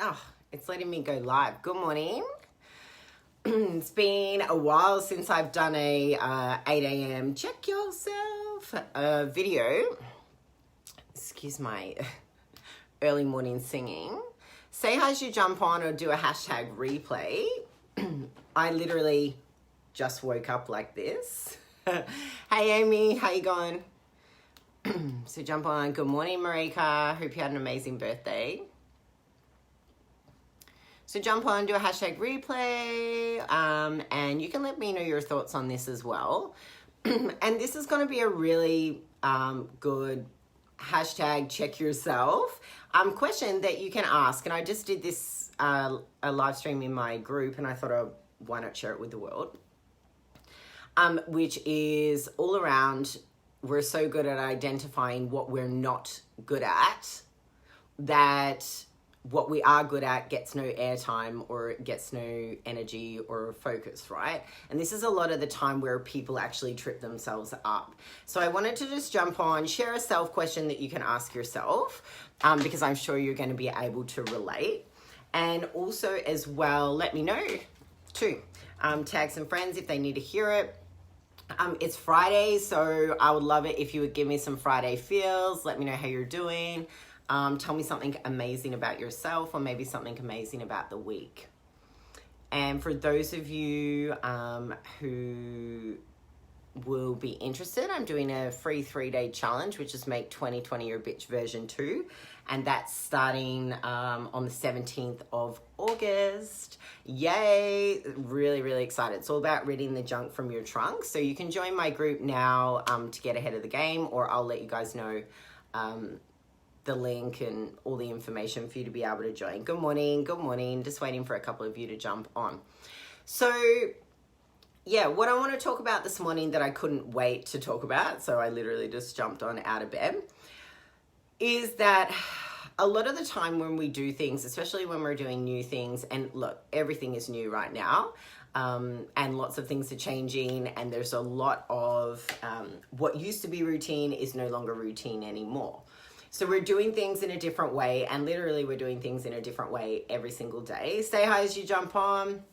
Oh, it's letting me go live. Good morning. It's been a while since I've done a 8 a.m. check yourself video. Excuse my early morning singing. Say hi as you jump on or do a hashtag replay. I literally just woke up like this. Hey Amy, how you going? So jump on. Good morning, Marika. Hope you had an amazing birthday. So jump on, do a hashtag replay, and you can let me know your thoughts on this as well. And this is going to be a really good hashtag check yourself question that you can ask. And I just did this a live stream in my group, and I thought, why not share it with the world? Which is all around, we're so good at identifying what we're not good at that what we are good at gets no airtime or gets no energy or focus, right? And this is a lot of the time where people actually trip themselves up. So I wanted to just jump on, share a self question that you can ask yourself, because I'm sure you're going to be able to relate. And also as well, let me know too. Tag some friends if they need to hear it. It's Friday, so I would love it if you would give me some Friday feels. Let me know how you're doing. Tell me something amazing about yourself or maybe something amazing about the week. And for those of you who will be interested, I'm doing a free 3-day challenge, which is Make 2020 Your Bitch version 2. And that's starting on the 17th of August. Yay! Really, really excited. It's all about ridding the junk from your trunk. So you can join my group now to get ahead of the game, or I'll let you guys know the link and all the information for you to be able to join. Good morning. Just waiting for a couple of you to jump on. So yeah, what I want to talk about this morning that I couldn't wait to talk about, so I literally just jumped on out of bed, is that a lot of the time when we do things, especially when we're doing new things, and look, everything is new right now, and lots of things are changing, and there's a lot of what used to be routine is no longer routine anymore. So we're doing things in a different way, and literally we're doing things in a different way every single day. Say hi as you jump on.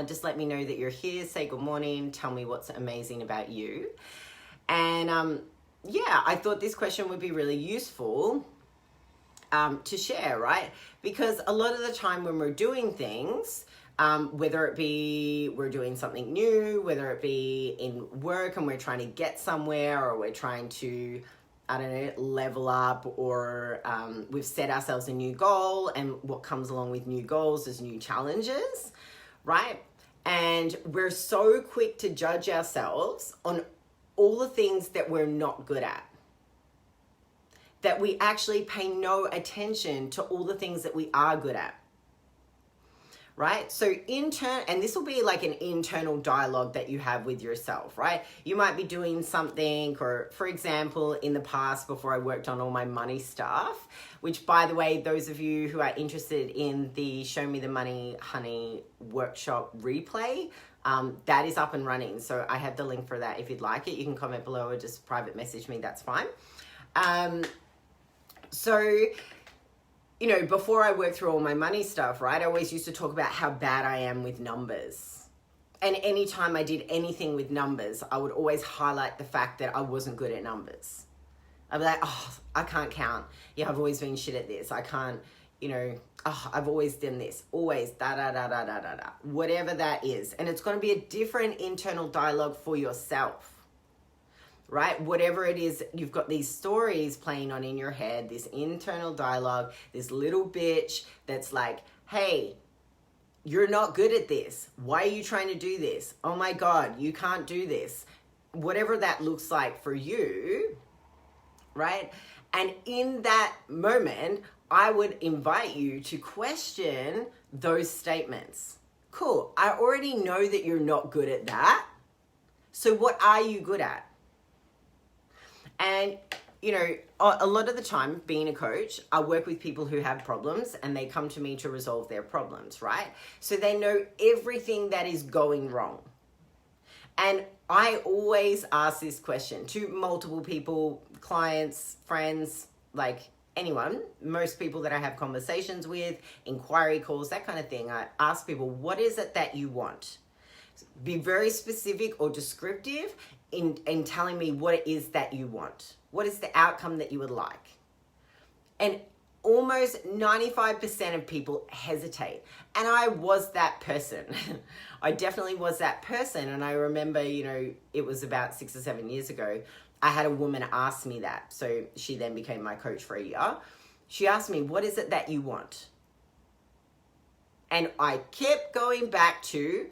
Just let me know that you're here. Say good morning. Tell me what's amazing about you. And yeah, I thought this question would be really useful to share, right? Because a lot of the time when we're doing things, whether it be we're doing something new, whether it be in work and we're trying to get somewhere, or we're trying to, I don't know, level up, or we've set ourselves a new goal, and what comes along with new goals is new challenges, right? And we're so quick to judge ourselves on all the things that we're not good at, that we actually pay no attention to all the things that we are good at. Right? So and this will be like an internal dialogue that you have with yourself, right? You might be doing something, or for example, in the past, before I worked on all my money stuff, which by the way, those of you who are interested in the Show Me the Money Honey workshop replay, that is up and running. So I have the link for that. If you'd like it, you can comment below or just private message me. That's fine. So, you know, before I worked through all my money stuff, right, I always used to talk about how bad I am with numbers. And anytime I did anything with numbers, I would always highlight the fact that I wasn't good at numbers. I'd be like, oh, I can't count. Yeah, I've always been shit at this. I can't, you know, oh, I've always done this. Always, da-da-da-da-da-da-da. Whatever that is. And it's going to be a different internal dialogue for yourself. Right? Whatever it is, you've got these stories playing on in your head, this internal dialogue, this little bitch that's like, hey, you're not good at this. Why are you trying to do this? Oh my God, you can't do this. Whatever that looks like for you, right? And in that moment, I would invite you to question those statements. Cool. I already know that you're not good at that. So what are you good at? And, you know, a lot of the time, being a coach, I work with people who have problems and they come to me to resolve their problems, right? So they know everything that is going wrong. And I always ask this question to multiple people, clients, friends, like anyone, most people that I have conversations with, inquiry calls, that kind of thing, I ask people, what is it that you want? Be very specific or descriptive in telling me what it is that you want. What is the outcome that you would like? And almost 95% of people hesitate. And I was that person. I definitely was that person. And I remember, it was about 6 or 7 years ago, I had a woman ask me that. So she then became my coach for a year. She asked me, what is it that you want? And I kept going back to,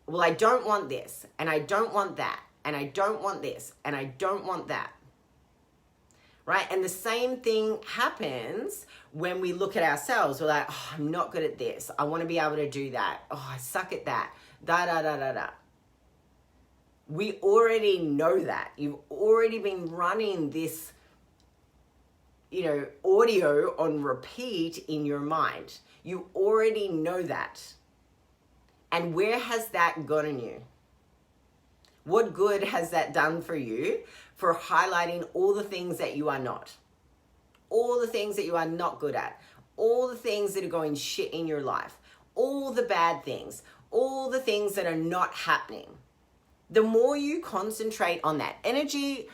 well, I don't want this, and I don't want that, and I don't want this, and I don't want that. Right? And the same thing happens when we look at ourselves. We're like, oh, I'm not good at this. I want to be able to do that. Oh, I suck at that. Da, da, da, da, da. We already know that. You've already been running this, audio on repeat in your mind. You already know that. And where has that gotten you? What good has that done for you for highlighting all the things that you are not? All the things that you are not good at. All the things that are going shit in your life. All the bad things. All the things that are not happening. The more you concentrate on that, energy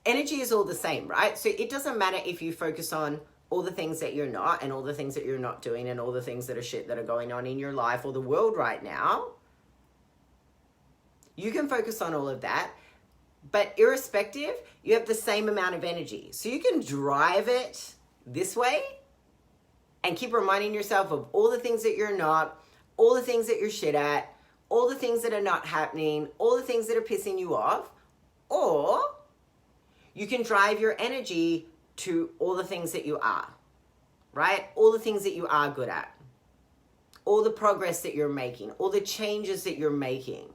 is all the same, right? So it doesn't matter if you focus on all the things that you're not and all the things that you're not doing and all the things that are shit that are going on in your life or the world right now. You can focus on all of that, but irrespective, you have the same amount of energy. So you can drive it this way and keep reminding yourself of all the things that you're not, all the things that you're shit at, all the things that are not happening, all the things that are pissing you off, or you can drive your energy to all the things that you are, right? All the things that you are good at, all the progress that you're making, all the changes that you're making,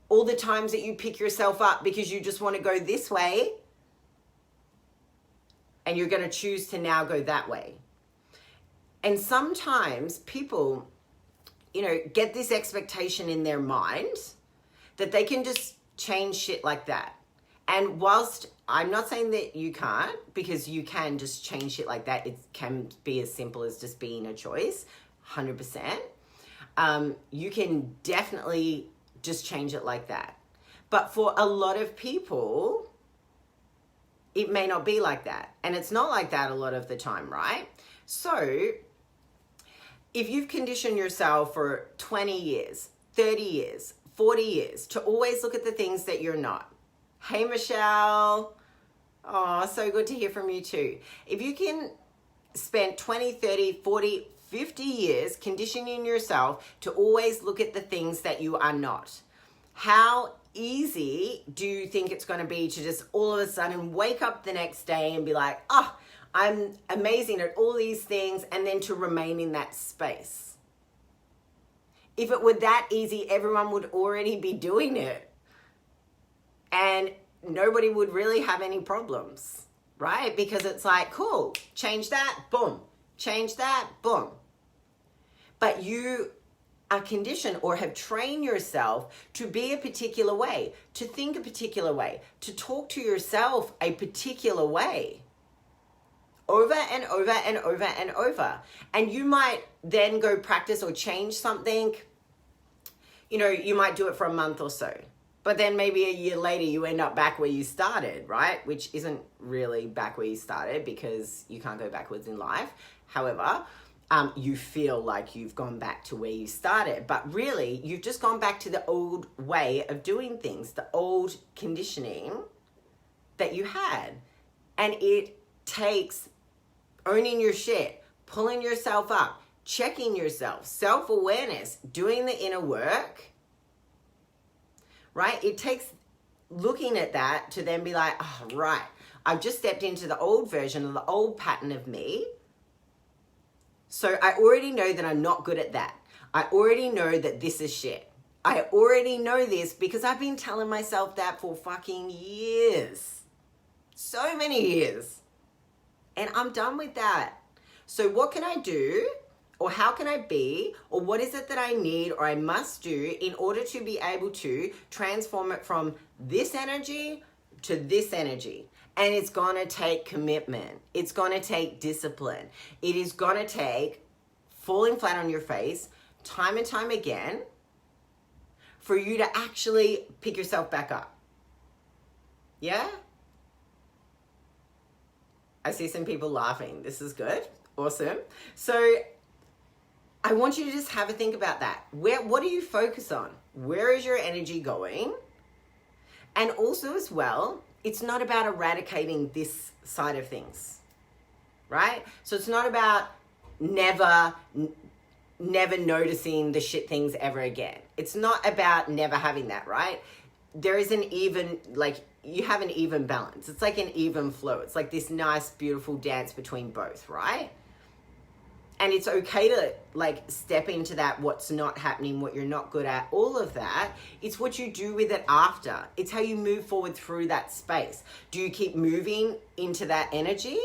all the times that you pick yourself up because you just want to go this way and you're going to choose to now go that way. And sometimes people, get this expectation in their mind that they can just change shit like that. And whilst I'm not saying that you can't, because you can just change shit like that, it can be as simple as just being a choice, 100%. You can definitely just change it like that. But for a lot of people, it may not be like that. And it's not like that a lot of the time, right? So if you've conditioned yourself for 20 years, 30 years, 40 years to always look at the things that you're not. Hey, Michelle. Oh, so good to hear from you too. If you can spend 20, 30, 40, 50 years conditioning yourself to always look at the things that you are not, how easy do you think it's going to be to just all of a sudden wake up the next day and be like, oh, I'm amazing at all these things, and then to remain in that space? If it were that easy, everyone would already be doing it. And nobody would really have any problems, right? Because it's like, cool, change that, boom. Change that, boom. But you are conditioned or have trained yourself to be a particular way, to think a particular way, to talk to yourself a particular way. Over and over and over and over. And you might then go practice or change something. You might do it for a month or so. But then maybe a year later you end up back where you started, right? Which isn't really back where you started because you can't go backwards in life. However, you feel like you've gone back to where you started. But really, you've just gone back to the old way of doing things, the old conditioning that you had. And it takes owning your shit, pulling yourself up, checking yourself, self-awareness, doing the inner work, right? It takes looking at that to then be like, oh, right, I've just stepped into the old version of the old pattern of me. So I already know that I'm not good at that. I already know that this is shit. I already know this because I've been telling myself that for fucking years. So many years. And I'm done with that. So what can I do? Or how can I be? Or what is it that I need or I must do in order to be able to transform it from this energy to this energy? And it's going to take commitment. It's going to take discipline. It is going to take falling flat on your face time and time again for you to actually pick yourself back up. Yeah? I see some people laughing. This is good. Awesome. So I want you to just have a think about that. What do you focus on? Where is your energy going? And also as well, it's not about eradicating this side of things, right? So it's not about never noticing the shit things ever again. It's not about never having that, right? There is an even, like, you have an even balance. It's like an even flow. It's like this nice, beautiful dance between both, right? And it's okay to like step into that, what's not happening, what you're not good at, all of that. It's what you do with it after. It's how you move forward through that space. Do you keep moving into that energy?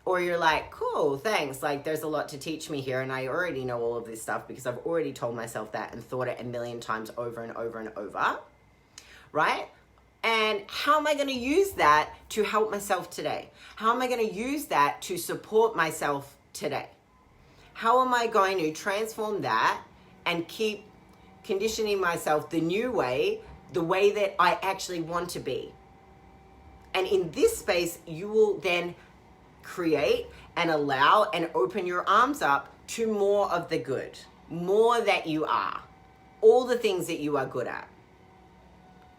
Or you're like, cool, thanks. Like there's a lot to teach me here and I already know all of this stuff because I've already told myself that and thought it a million times over and over and over, right? And how am I going to use that to help myself today? How am I going to use that to support myself today? How am I going to transform that and keep conditioning myself the new way, the way that I actually want to be? And in this space, you will then create and allow and open your arms up to more of the good, more that you are, all the things that you are good at,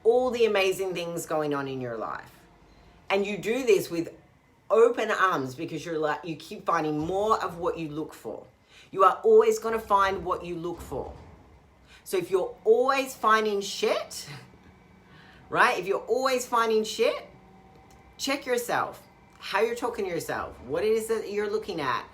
all the amazing things going on in your life. And you do this with open arms because you keep finding more of what you look for. You are always going to find what you look for. So if you're always finding shit, right? If you're always finding shit, check yourself, how you're talking to yourself, what it is that you're looking at,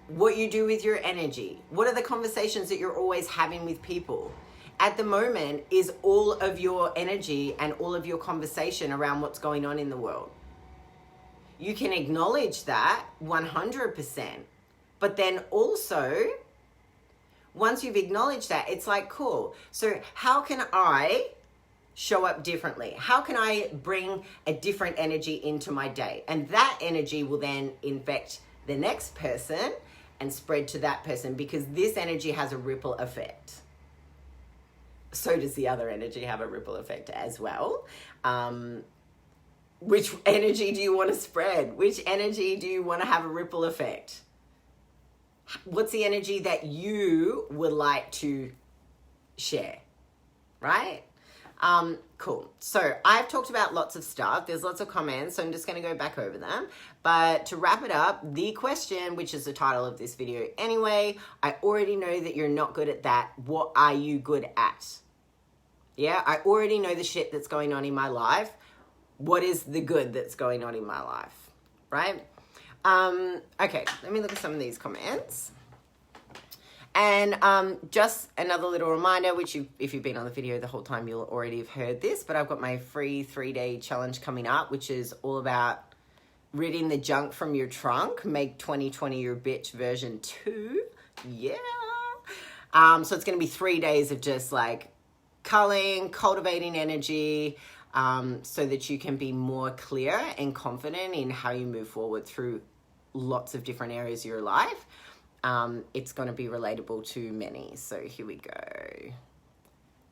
what you do with your energy, what are the conversations that you're always having with people. At the moment is all of your energy and all of your conversation around what's going on in the world. You can acknowledge that 100%, but then also, once you've acknowledged that, it's like, cool. So how can I show up differently? How can I bring a different energy into my day? And that energy will then infect the next person and spread to that person because this energy has a ripple effect. So does the other energy have a ripple effect as well. Which energy do you want to spread? Which energy do you want to have a ripple effect? What's the energy that you would like to share, right? Cool. So I've talked about lots of stuff. There's lots of comments, so I'm just going to go back over them. But to wrap it up, the question, which is the title of this video anyway, I already know that you're not good at that. What are you good at? Yeah, I already know the shit that's going on in my life. What is the good that's going on in my life, right? Okay, let me look at some of these comments. And just another little reminder, which if you've been on the video the whole time, you'll already have heard this, but I've got my free 3-day challenge coming up, which is all about ridding the junk from your trunk. Make 2020 your bitch version 2. Yeah. So it's going to be 3 days of just like culling, cultivating energy, so that you can be more clear and confident in how you move forward through lots of different areas of your life. It's going to be relatable to many. So here we go.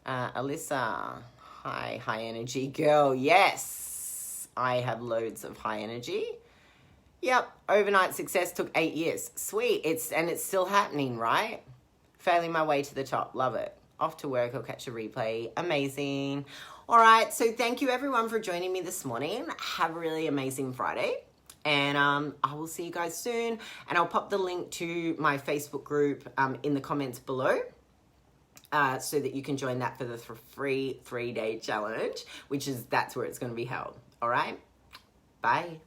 Alyssa, high energy girl. Yes, I have loads of high energy. Yep, overnight success took 8 years. Sweet, it's still happening, right? Failing my way to the top. Love it. Off to work, I'll catch a replay. Amazing. All right, so thank you everyone for joining me this morning. Have a really amazing Friday. And I will see you guys soon. And I'll pop the link to my Facebook group in the comments below so that you can join that for the free 3-day challenge, that's where it's going to be held. All right, bye.